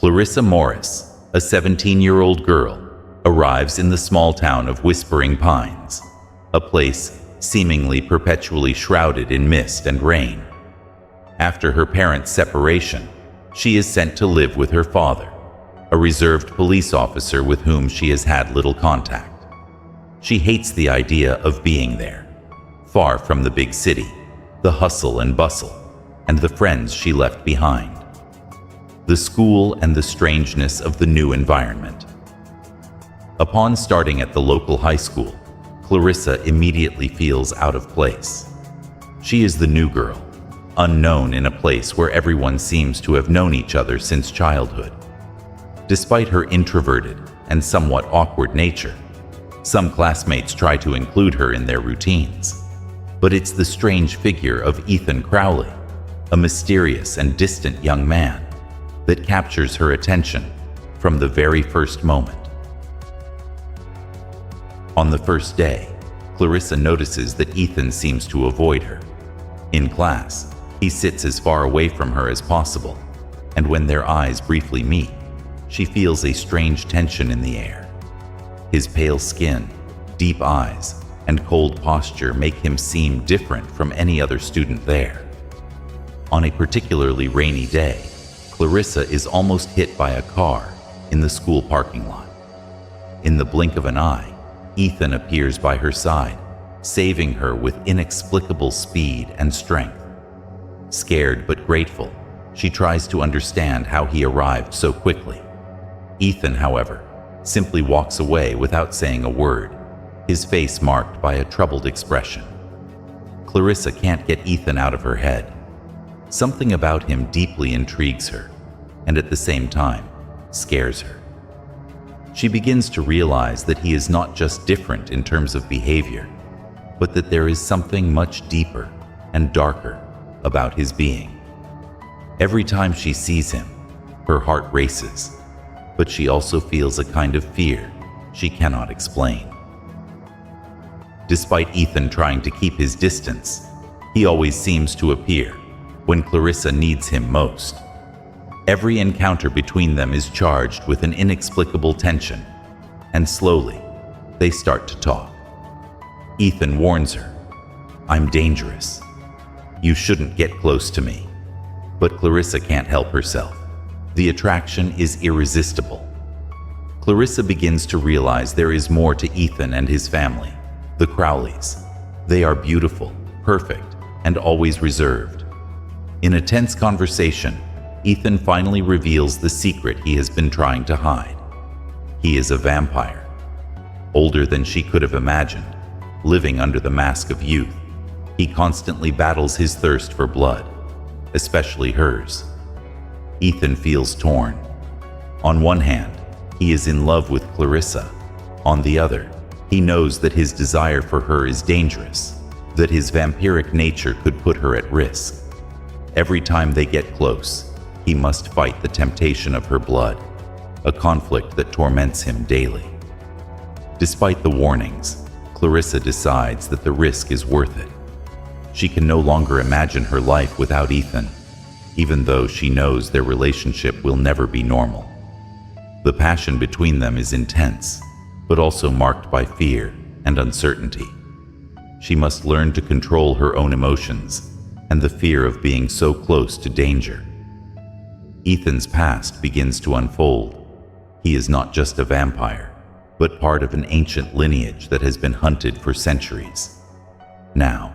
Clarissa Morris, a 17-year-old girl, arrives in the small town of Whispering Pines, a place seemingly perpetually shrouded in mist and rain. After her parents' separation, she is sent to live with her father, a reserved police officer with whom she has had little contact. She hates the idea of being there, far from the big city, the hustle and bustle, and the friends she left behind. The school and the strangeness of the new environment. Upon starting at the local high school, Clarissa immediately feels out of place. She is the new girl, unknown in a place where everyone seems to have known each other since childhood. Despite her introverted and somewhat awkward nature, some classmates try to include her in their routines. But it's the strange figure of Ethan Crowley, a mysterious and distant young man, that captures her attention from the very first moment. On the first day, Clarissa notices that Ethan seems to avoid her. In class, he sits as far away from her as possible, and when their eyes briefly meet, she feels a strange tension in the air. His pale skin, deep eyes, and cold posture make him seem different from any other student there. On a particularly rainy day, Clarissa is almost hit by a car in the school parking lot. In the blink of an eye, Ethan appears by her side, saving her with inexplicable speed and strength. Scared but grateful, she tries to understand how he arrived so quickly. Ethan, however, simply walks away without saying a word, his face marked by a troubled expression. Clarissa can't get Ethan out of her head. Something about him deeply intrigues her, and at the same time, scares her. She begins to realize that he is not just different in terms of behavior, but that there is something much deeper and darker about his being. Every time she sees him, her heart races, but she also feels a kind of fear she cannot explain. Despite Ethan trying to keep his distance, he always seems to appear when Clarissa needs him most. Every encounter between them is charged with an inexplicable tension, and slowly, they start to talk. Ethan warns her, "I'm dangerous. You shouldn't get close to me." But Clarissa can't help herself. The attraction is irresistible. Clarissa begins to realize there is more to Ethan and his family, the Crowleys. They are beautiful, perfect, and always reserved. In a tense conversation, Ethan finally reveals the secret he has been trying to hide. He is a vampire, older than she could have imagined, living under the mask of youth. He constantly battles his thirst for blood, especially hers. Ethan feels torn. On one hand, he is in love with Clarissa. On the other, he knows that his desire for her is dangerous, that his vampiric nature could put her at risk. Every time they get close, he must fight the temptation of her blood, a conflict that torments him daily. Despite the warnings, Clarissa decides that the risk is worth it. She can no longer imagine her life without Ethan, even though she knows their relationship will never be normal. The passion between them is intense, but also marked by fear and uncertainty. She must learn to control her own emotions and the fear of being so close to danger. Ethan's past begins to unfold. He is not just a vampire, but part of an ancient lineage that has been hunted for centuries. Now,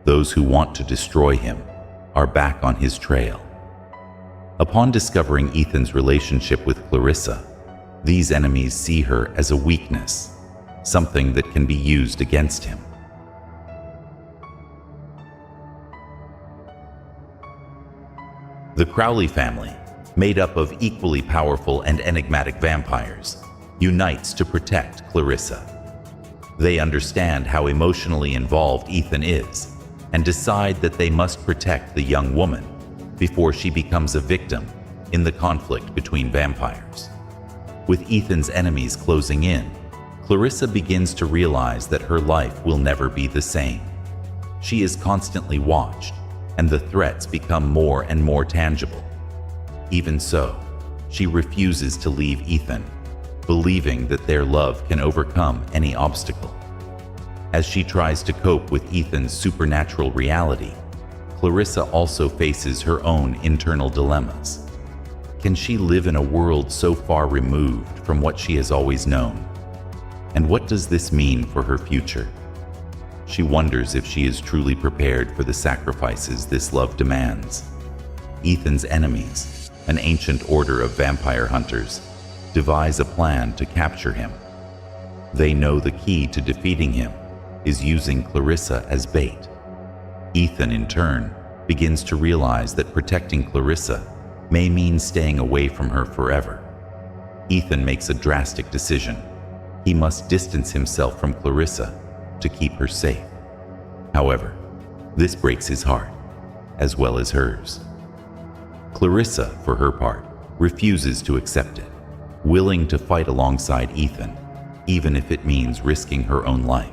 those who want to destroy him are back on his trail. Upon discovering Ethan's relationship with Clarissa, these enemies see her as a weakness, something that can be used against him. The Crowley family, made up of equally powerful and enigmatic vampires, unites to protect Clarissa. They understand how emotionally involved Ethan is and decide that they must protect the young woman before she becomes a victim in the conflict between vampires. With Ethan's enemies closing in, Clarissa begins to realize that her life will never be the same. She is constantly watched, and the threats become more and more tangible. Even so, she refuses to leave Ethan, believing that their love can overcome any obstacle. As she tries to cope with Ethan's supernatural reality, Clarissa also faces her own internal dilemmas. Can she live in a world so far removed from what she has always known? And what does this mean for her future? She wonders if she is truly prepared for the sacrifices this love demands. Ethan's enemies, an ancient order of vampire hunters, devise a plan to capture him. They know the key to defeating him is using Clarissa as bait. Ethan, in turn, begins to realize that protecting Clarissa may mean staying away from her forever. Ethan makes a drastic decision. He must distance himself from Clarissa to keep her safe. However, this breaks his heart, as well as hers. Clarissa, for her part, refuses to accept it, willing to fight alongside Ethan, even if it means risking her own life.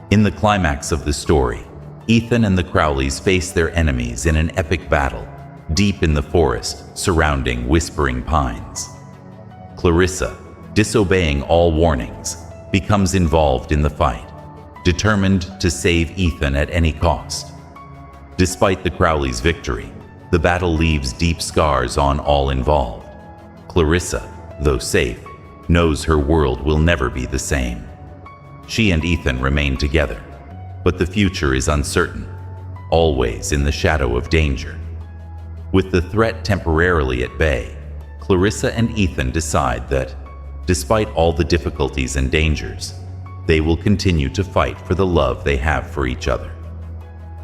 In the climax of the story, Ethan and the Crowleys face their enemies in an epic battle, deep in the forest surrounding whispering pines. Clarissa, disobeying all warnings, becomes involved in the fight, determined to save Ethan at any cost. Despite the Crowleys' victory, the battle leaves deep scars on all involved. Clarissa, though safe, knows her world will never be the same. She and Ethan remain together, but the future is uncertain, always in the shadow of danger. With the threat temporarily at bay, Clarissa and Ethan decide that, despite all the difficulties and dangers, they will continue to fight for the love they have for each other.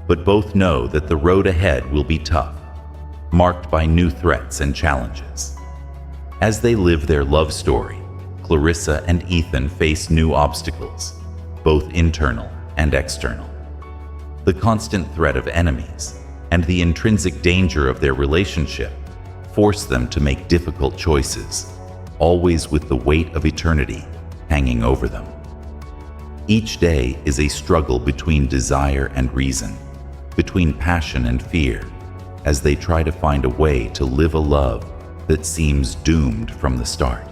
But both know that the road ahead will be tough, marked by new threats and challenges. As they live their love story, Clarissa and Ethan face new obstacles, both internal and external. The constant threat of enemies and the intrinsic danger of their relationship force them to make difficult choices, always with the weight of eternity hanging over them. Each day is a struggle between desire and reason, between passion and fear, as they try to find a way to live a love that seems doomed from the start.